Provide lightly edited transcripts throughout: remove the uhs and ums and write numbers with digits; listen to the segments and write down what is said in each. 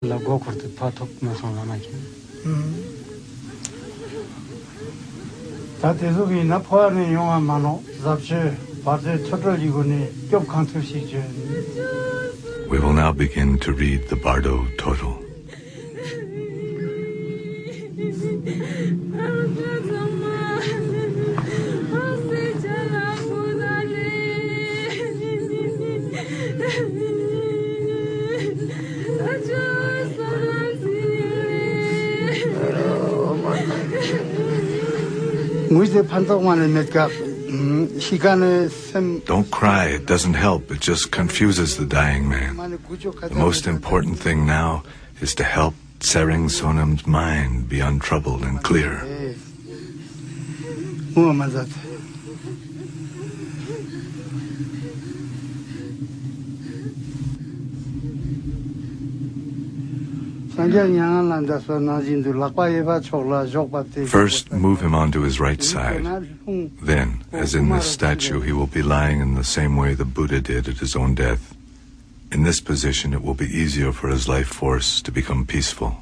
We will now begin to read the Bardo Total. Don't cry, it doesn't help, it just confuses the dying man. The most important thing now is to help Tsering Sonam's mind be untroubled and clear. First, move him onto his right side. Then, as in this statue, he will be lying in the same way the Buddha did at his own death. In this position, it will be easier for his life force to become peaceful.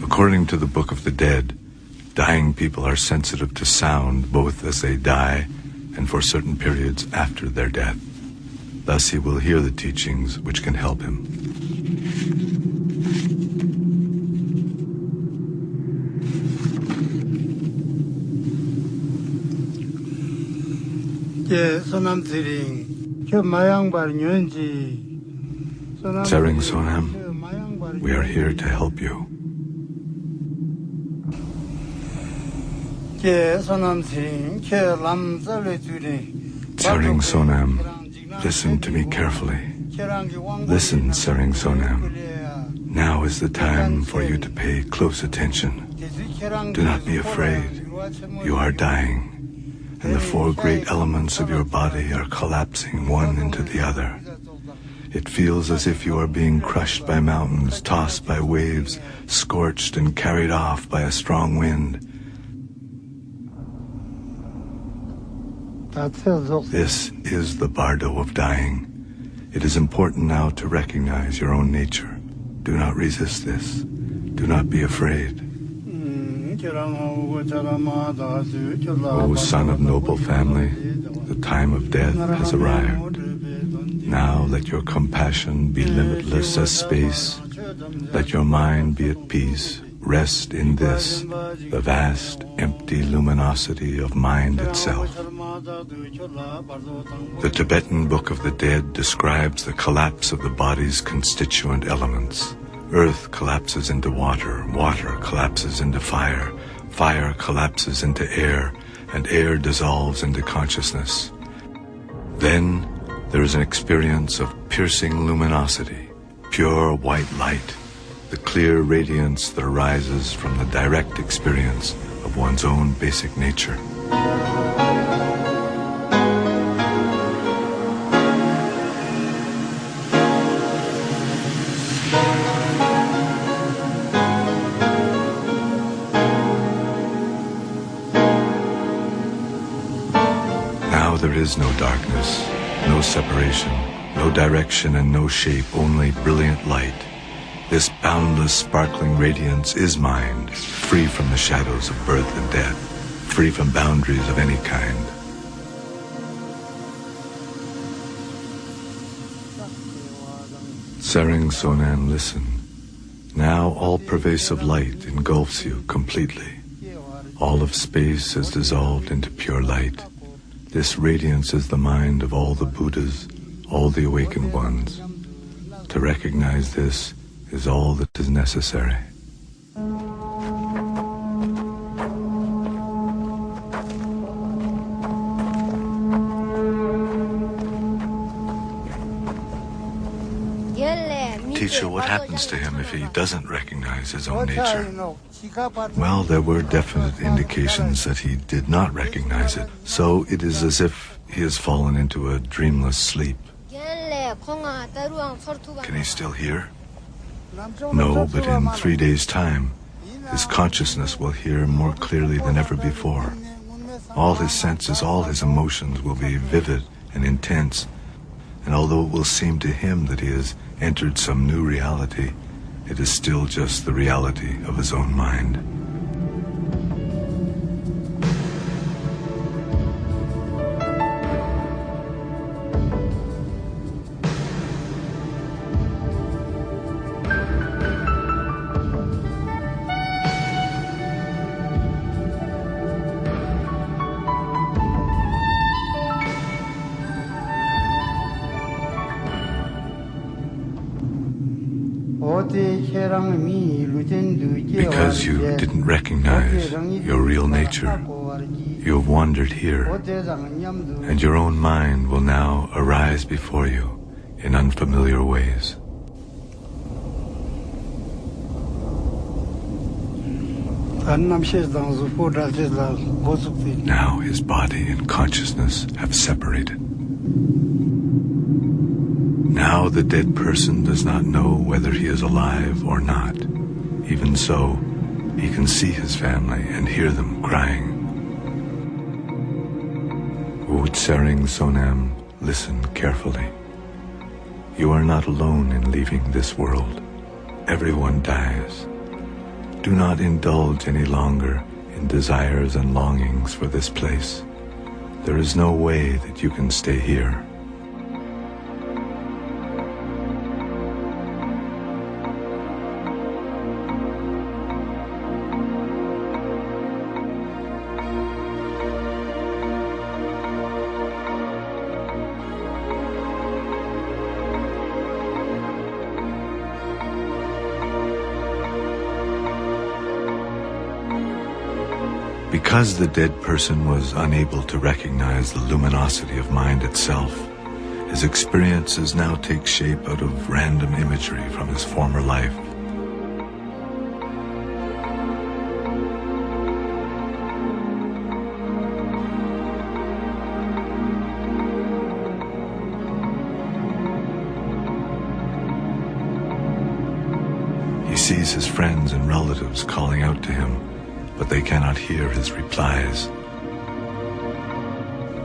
According to the Book of the Dead, dying people are sensitive to sound both as they die and for certain periods after their death. Thus he will hear the teachings which can help him. Tsering Sonam, we are here to help you. Tsering Sonam, listen to me carefully. Listen, Tsering Sonam. Now is the time for you to pay close attention. Do not be afraid. You are dying, and the four great elements of your body are collapsing one into the other. It feels as if you are being crushed by mountains, tossed by waves, scorched and carried off by a strong wind. This is the bardo of dying. It is important now to recognize your own nature. Do not resist this. Do not be afraid. O son of noble family, the time of death has arrived. Now let your compassion be limitless as space. Let your mind be at peace. Rest in this, the vast, empty luminosity of mind itself. The Tibetan Book of the Dead describes the collapse of the body's constituent elements. Earth collapses into water, water collapses into fire, fire collapses into air, and air dissolves into consciousness. Then there is an experience of piercing luminosity, pure white light, the clear radiance that arises from the direct experience of one's own basic nature. Now there is no darkness, no separation, no direction and no shape, only brilliant light. This boundless, sparkling radiance is mind, free from the shadows of birth and death, free from boundaries of any kind. Tsering Sonam, listen. Now all-pervasive light engulfs you completely. All of space is dissolved into pure light. This radiance is the mind of all the Buddhas, all the awakened ones. To recognize this is all that is necessary. Teacher, what happens to him if he doesn't recognize his own nature? Well, there were definite indications that he did not recognize it, so it is as if he has fallen into a dreamless sleep. Can he still hear? No, but in 3 days' time, his consciousness will hear more clearly than ever before. All his senses, all his emotions will be vivid and intense, and although it will seem to him that he has entered some new reality, it is still just the reality of his own mind. Because you didn't recognize your real nature, you have wandered here, and your own mind will now arise before you in unfamiliar ways. Now his body and consciousness have separated. Now the dead person does not know whether he is alive or not. Even so, he can see his family and hear them crying. O Tsering Sonam, listen carefully. You are not alone in leaving this world. Everyone dies. Do not indulge any longer in desires and longings for this place. There is no way that you can stay here. Because the dead person was unable to recognize the luminosity of mind itself, his experiences now take shape out of random imagery from his former life. He sees his friends and relatives calling out to him, but they cannot hear his replies.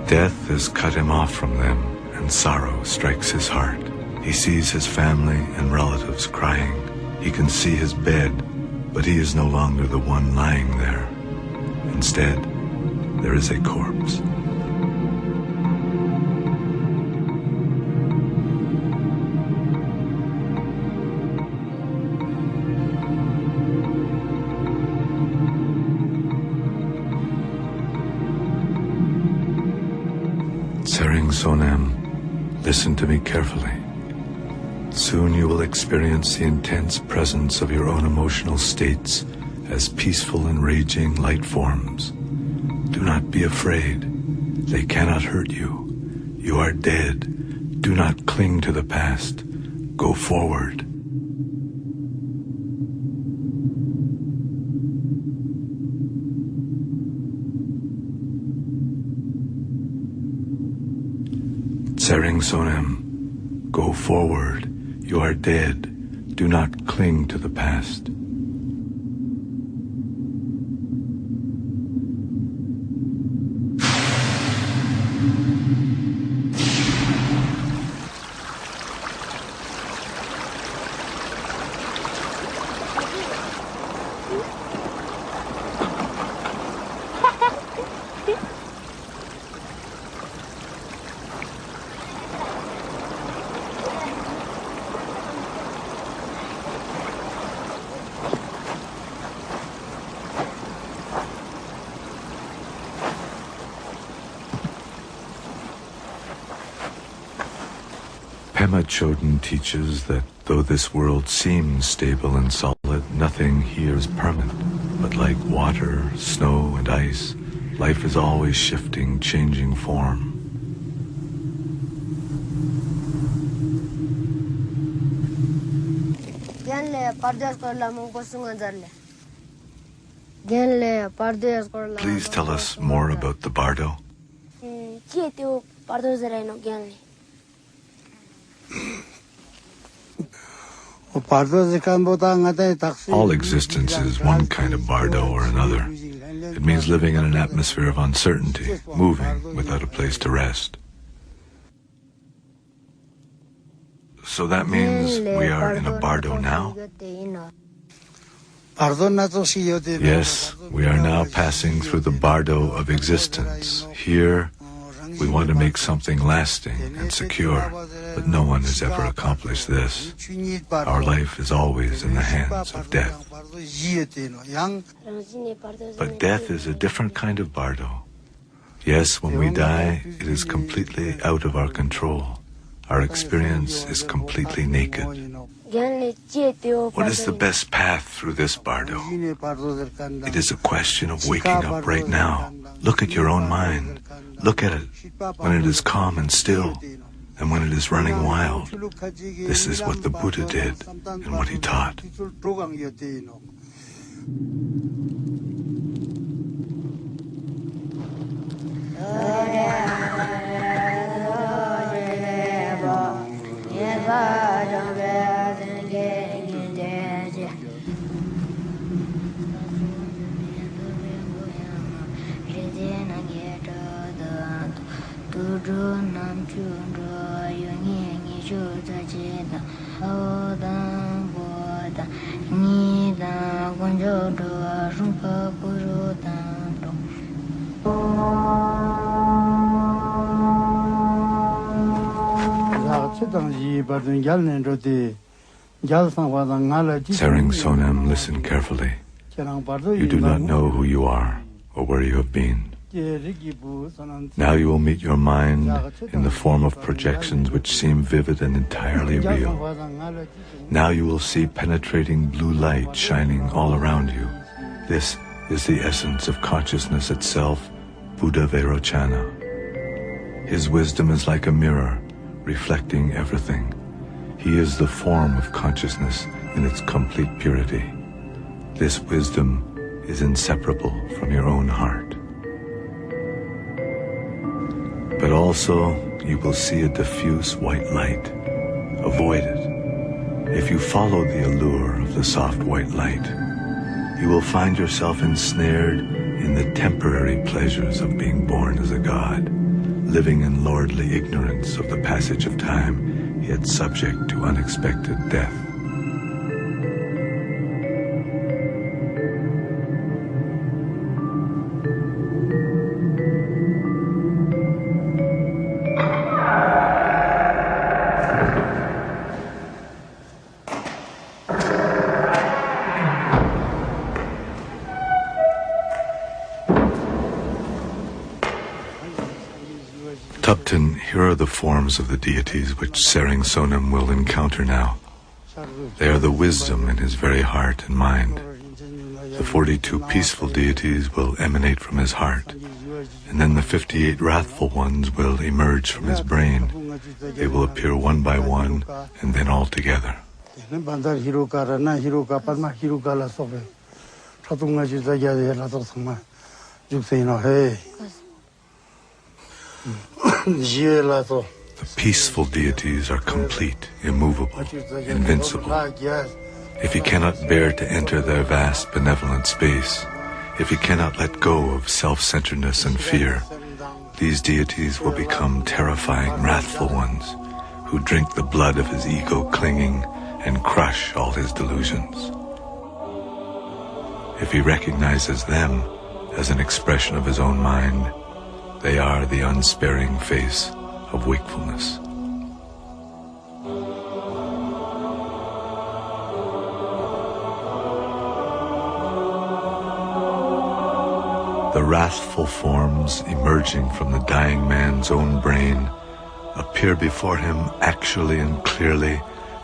Death has cut him off from them, and sorrow strikes his heart. He sees his family and relatives crying. He can see his bed, but he is no longer the one lying there. Instead, there is a corpse. Tsering Sonam, listen to me carefully. Soon you will experience the intense presence of your own emotional states as peaceful and raging light forms. Do not be afraid. They cannot hurt you. You are dead. Do not cling to the past. Go forward. Tsering Sonam, go forward. You are dead. Do not cling to the past. Pema Chodron teaches that though this world seems stable and solid, nothing here is permanent. But like water, snow, and ice, life is always shifting, changing form. Please tell us more about the bardo. All existence is one kind of bardo or another. It means living in an atmosphere of uncertainty, moving without a place to rest. So that means we are in a bardo now? Yes, we are now passing through the bardo of existence. Here, we want to make something lasting and secure, but no one has ever accomplished this. Our life is always in the hands of death. But death is a different kind of bardo. Yes, when we die, it is completely out of our control. Our experience is completely naked. What is the best path through this bardo? It is a question of waking up right now. Look at your own mind. Look at it when it is calm and still, and when it is running wild. This is what the Buddha did and what he taught. Sering Sonam, listen carefully. You do not know who you are or where you have been. Now you will meet your mind in the form of projections which seem vivid and entirely real. Now you will see penetrating blue light shining all around you. This is the essence of consciousness itself, Buddha Vairochana. His wisdom is like a mirror, reflecting everything. He is the form of consciousness in its complete purity. This wisdom is inseparable from your own heart. But also, you will see a diffuse white light. Avoid it. If you follow the allure of the soft white light, you will find yourself ensnared in the temporary pleasures of being born as a god, living in lordly ignorance of the passage of time, yet subject to unexpected death. Tibetan, here are the forms of the deities which Sering Sonam will encounter now. They are the wisdom in his very heart and mind. The 42 peaceful deities will emanate from his heart, and then the 58 wrathful ones will emerge from his brain. They will appear one by one, and then all together. The peaceful deities are complete, immovable, invincible. If you cannot bear to enter their vast benevolent space, if you cannot let go of self-centeredness and fear, these deities will become terrifying, wrathful ones who drink the blood of his ego clinging and crush all his delusions. If he recognizes them as an expression of his own mind, they are the unsparing face of wakefulness. The wrathful forms emerging from the dying man's own brain appear before him actually and clearly